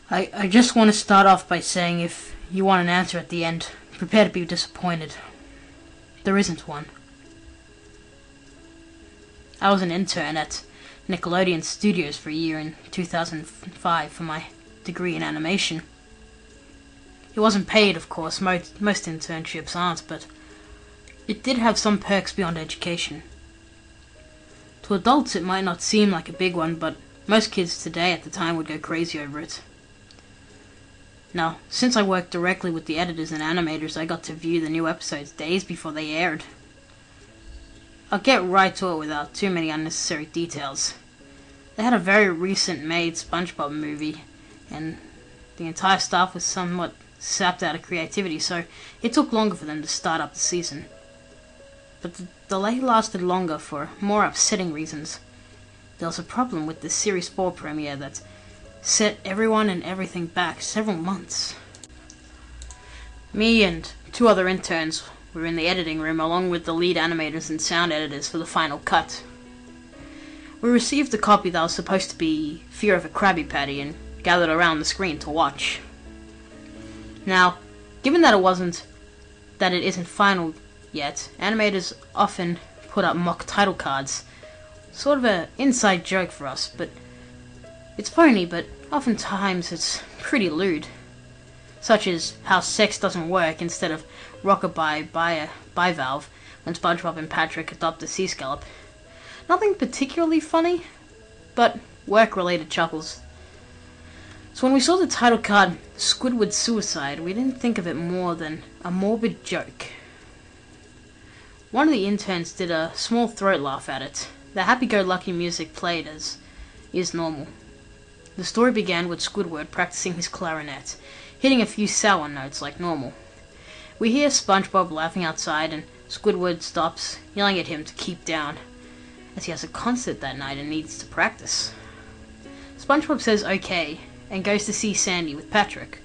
I just want to start off by saying if you want an answer at the end, prepare to be disappointed. There isn't one. I was an intern at Nickelodeon Studios for a year in 2005 for my degree in animation. It wasn't paid, of course, most internships aren't, but it did have some perks beyond education. To adults it might not seem like a big one, but most kids today at the time would go crazy over it. Now, since I worked directly with the editors and animators, I got to view the new episodes days before they aired. I'll get right to it without too many unnecessary details. They had a very recent made SpongeBob movie, and the entire staff was somewhat sapped out of creativity, so it took longer for them to start up the season. But the delay lasted longer for more upsetting reasons. There was a problem with the Series 4 premiere that set everyone and everything back several months. Me and 2 other interns were in the editing room along with the lead animators and sound editors for the final cut. We received a copy that was supposed to be Fear of a Krabby Patty and gathered around the screen to watch. Now, given that it isn't final yet, animators often put up mock title cards. Sort of an inside joke for us, but it's phony, but oftentimes it's pretty lewd. Such as how sex doesn't work instead of rockabye bivalve when SpongeBob and Patrick adopt a sea scallop. Nothing particularly funny, but work-related chuckles. So when we saw the title card, Squidward Suicide, we didn't think of it more than a morbid joke. One of the interns did a small throat laugh at it. The happy-go-lucky music played as is normal. The story began with Squidward practicing his clarinet, hitting a few sour notes like normal. We hear SpongeBob laughing outside, and Squidward stops, yelling at him to keep down, as he has a concert that night and needs to practice. SpongeBob says okay, and goes to see Sandy with Patrick.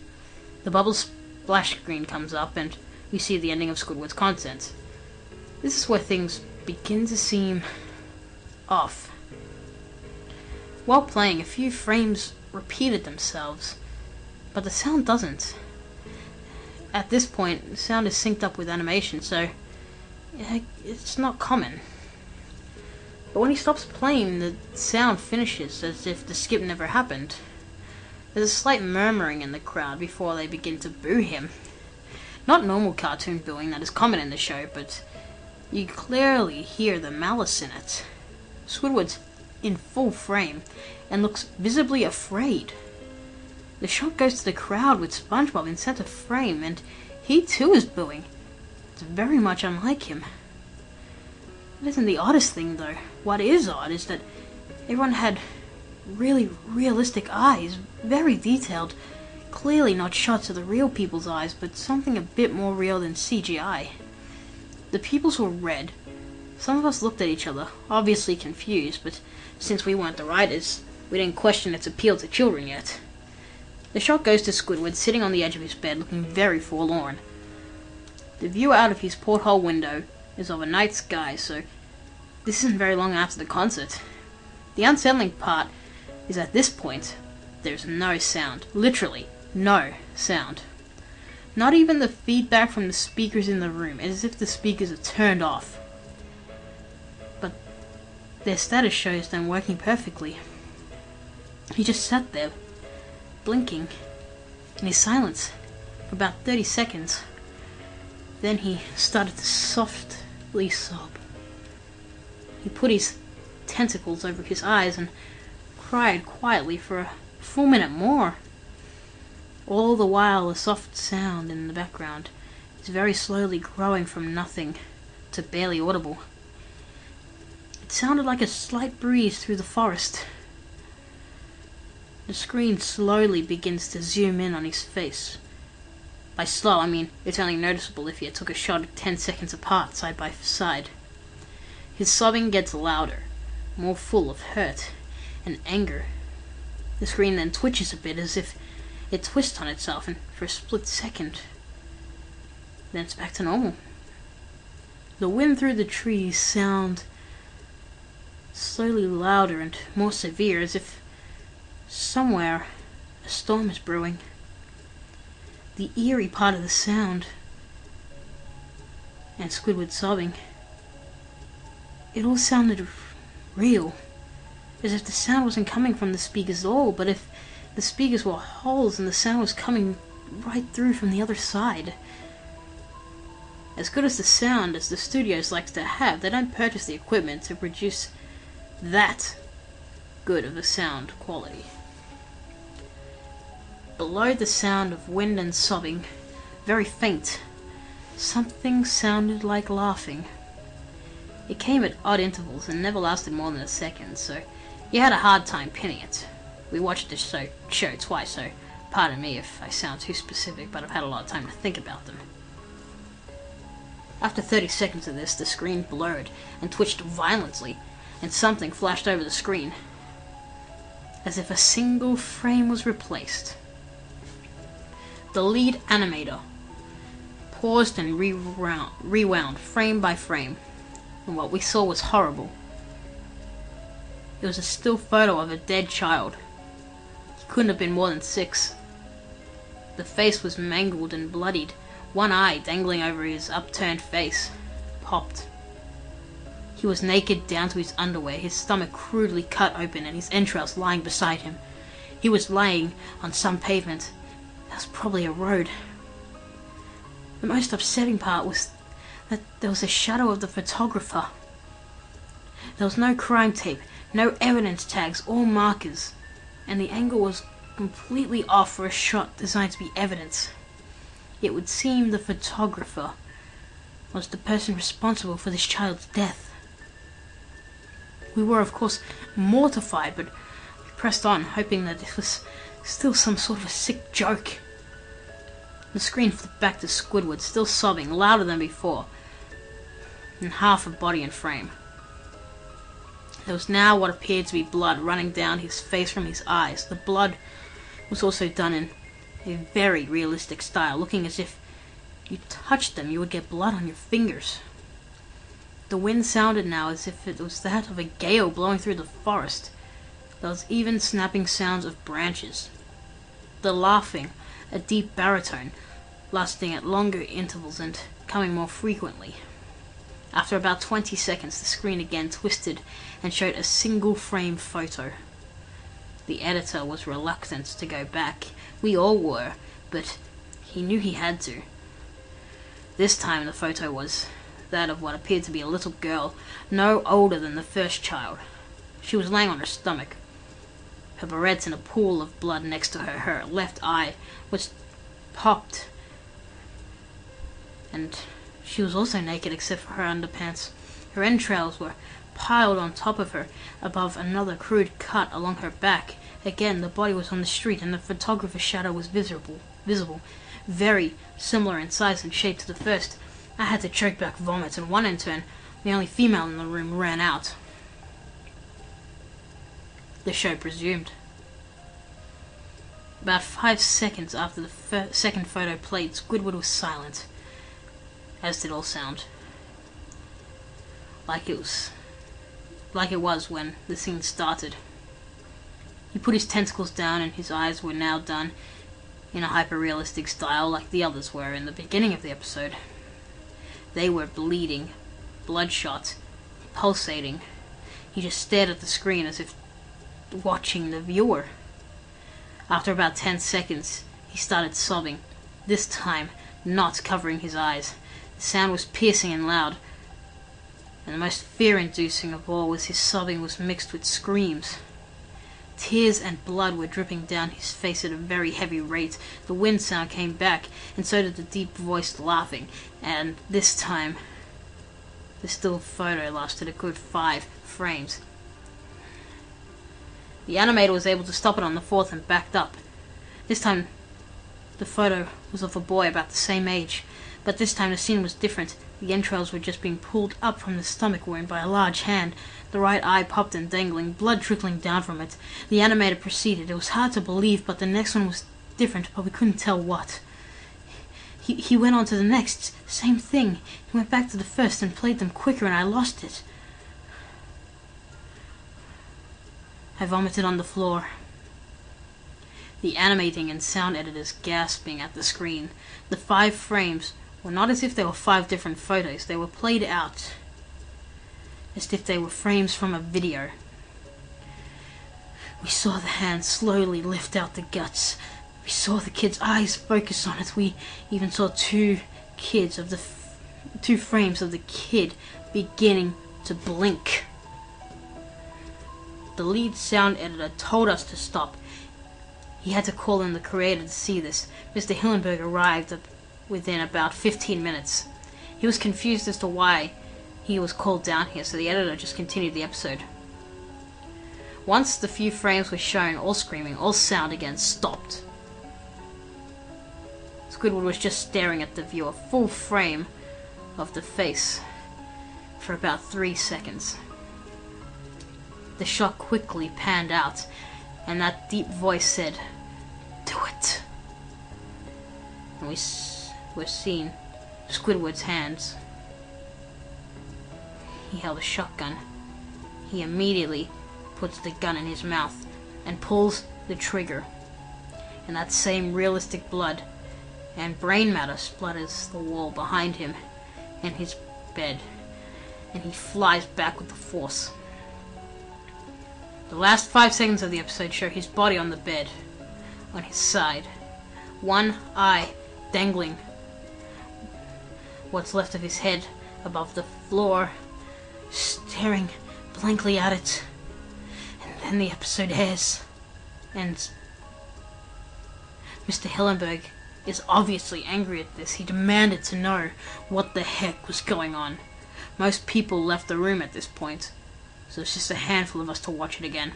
The bubble splash screen comes up, and we see the ending of Squidward's concert. This is where things begin to seem off. While playing, a few frames repeated themselves, but the sound doesn't. At this point, the sound is synced up with animation, so it's not common. But when he stops playing, the sound finishes as if the skip never happened. There's a slight murmuring in the crowd before they begin to boo him. Not normal cartoon booing that is common in the show, but you clearly hear the malice in it. Squidward's in full frame and looks visibly afraid. The shot goes to the crowd with SpongeBob in center frame, and he too is booing. It's very much unlike him. It isn't the oddest thing though. What is odd is that everyone had really realistic eyes, very detailed, clearly not shots of the real people's eyes, but something a bit more real than CGI. The pupils were red. Some of us looked at each other, obviously confused, but since we weren't the writers, we didn't question its appeal to children yet. The shot goes to Squidward sitting on the edge of his bed looking very forlorn. The view out of his porthole window is of a night sky, so this isn't very long after the concert. The unsettling part is at this point, there's no sound. Literally, no sound. Not even the feedback from the speakers in the room. It's as if the speakers are turned off. But their status shows them working perfectly. He just sat there, blinking, in his silence, for about 30 seconds. Then he started to softly sob. He put his tentacles over his eyes and cried quietly for a full minute more. All the while, a soft sound in the background is very slowly growing from nothing to barely audible. It sounded like a slight breeze through the forest. The screen slowly begins to zoom in on his face. By slow, I mean it's only noticeable if you took a shot at 10 seconds apart, side by side. His sobbing gets louder, more full of hurt and anger. The screen then twitches a bit as if it twists on itself, and for a split second, then it's back to normal. The wind through the trees sound slowly louder and more severe, as if somewhere a storm is brewing. The eerie part of the sound, and Squidward sobbing, it all sounded real, as if the sound wasn't coming from the speakers at all, but if the speakers were holes and the sound was coming right through from the other side. As good as the sound as the studios likes to have, they don't purchase the equipment to produce that good of a sound quality. Below the sound of wind and sobbing, very faint, something sounded like laughing. It came at odd intervals and never lasted more than a second, so you had a hard time pinning it. We watched this show twice, so pardon me if I sound too specific, but I've had a lot of time to think about them. After 30 seconds of this, the screen blurred and twitched violently, and something flashed over the screen, as if a single frame was replaced. The lead animator paused and rewound frame by frame, and what we saw was horrible. It was a still photo of a dead child. He couldn't have been more than 6. The face was mangled and bloodied, one eye dangling over his upturned face, popped. He was naked down to his underwear, his stomach crudely cut open and his entrails lying beside him. He was lying on some pavement. That was probably a road. The most upsetting part was that there was a shadow of the photographer. There was no crime tape, no evidence tags or markers, and the angle was completely off for a shot designed to be evidence. It would seem the photographer was the person responsible for this child's death. We were, of course, mortified, but we pressed on, hoping that this was still some sort of a sick joke. The screen flipped back to Squidward, still sobbing, louder than before, in half a body and frame. There was now what appeared to be blood running down his face from his eyes. The blood was also done in a very realistic style, looking as if you touched them, you would get blood on your fingers. The wind sounded now as if it was that of a gale blowing through the forest. There was even snapping sounds of branches. The laughing, a deep baritone, lasting at longer intervals and coming more frequently. After about 20 seconds, the screen again twisted and showed a single frame photo. The editor was reluctant to go back. We all were, but he knew he had to. This time the photo was that of what appeared to be a little girl, no older than the first child. She was laying on her stomach, her barrettes in a pool of blood next to her. Her left eye was popped, and she was also naked except for her underpants. Her entrails were piled on top of her, above another crude cut along her back. Again, the body was on the street, and the photographer's shadow was visible, very similar in size and shape to the first. I had to choke back vomit, and one intern, the only female in the room, ran out. The show resumed. About 5 seconds after the second photo played, Squidward was silent, as did all sound. Like it was when the scene started. He put his tentacles down, and his eyes were now done in a hyper-realistic style like the others were in the beginning of the episode. They were bleeding, bloodshot, pulsating. He just stared at the screen as if watching the viewer. After about 10 seconds, he started sobbing, this time not covering his eyes. The sound was piercing and loud, and the most fear-inducing of all was his sobbing was mixed with screams. Tears and blood were dripping down his face at a very heavy rate. The wind sound came back, and so did the deep-voiced laughing, and this time the still photo lasted a good 5 frames. The animator was able to stop it on the 4th and backed up. This time the photo was of a boy about the same age, but this time the scene was different. The entrails were just being pulled up from the stomach wound by a large hand. The right eye popped and dangling, blood trickling down from it. The animator proceeded. It was hard to believe, but the next one was different, but we couldn't tell what. He went on to the next. Same thing. He went back to the first and played them quicker, and I lost it. I vomited on the floor. the animating and sound editors gasping at the screen. The 5 frames were not as if they were 5 different photos. They were played out as if they were frames from a video. We saw the hand slowly lift out the guts. We saw the kid's eyes focus on it. We even saw 2 frames of the kid beginning to blink. The lead sound editor told us to stop. He had to call in the creator to see this. Mr. Hillenberg arrived within about 15 minutes. He was confused as to why he was called down here, so the editor just continued the episode. Once the few frames were shown, all screaming, all sound again stopped. Squidward was just staring at the viewer, full frame of the face, for about 3 seconds. The shot quickly panned out, and that deep voice said, "Do it." And we're seeing Squidward's hands. He held a shotgun. He immediately puts the gun in his mouth and pulls the trigger. And that same realistic blood and brain matter splatters the wall behind him and his bed, and he flies back with the force. The last 5 seconds of the episode show his body on the bed, on his side, one eye dangling what's left of his head above the floor, staring blankly at it. And then the episode airs, and Mr. Hillenberg is obviously angry at this. He demanded to know what the heck was going on. Most people left the room at this point, so it's just a handful of us to watch it again.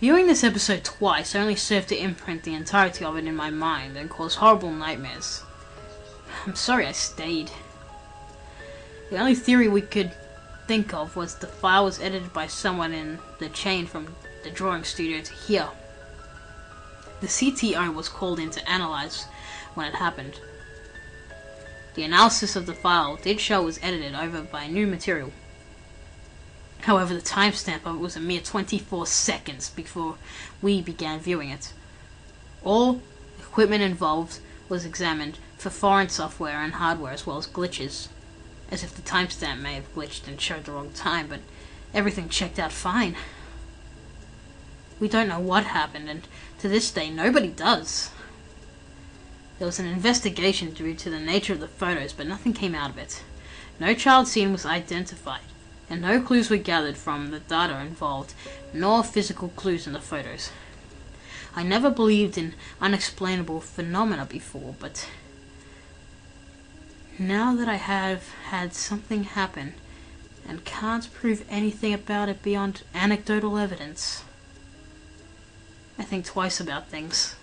Viewing this episode twice only served to imprint the entirety of it in my mind and cause horrible nightmares. I'm sorry I stayed. The only theory we could think of was the file was edited by someone in the chain from the drawing studio to here. The CTO was called in to analyze when it happened. The analysis of the file did show it was edited over by new material. However, the timestamp of it was a mere 24 seconds before we began viewing it. All equipment involved was examined for foreign software and hardware as well as glitches, as if the timestamp may have glitched and showed the wrong time, but everything checked out fine. We don't know what happened, and to this day nobody does. There was an investigation due to the nature of the photos, but nothing came out of it. No child scene was identified, and no clues were gathered from the data involved, nor physical clues in the photos. I never believed in unexplainable phenomena before, but now that I have had something happen and can't prove anything about it beyond anecdotal evidence, I think twice about things.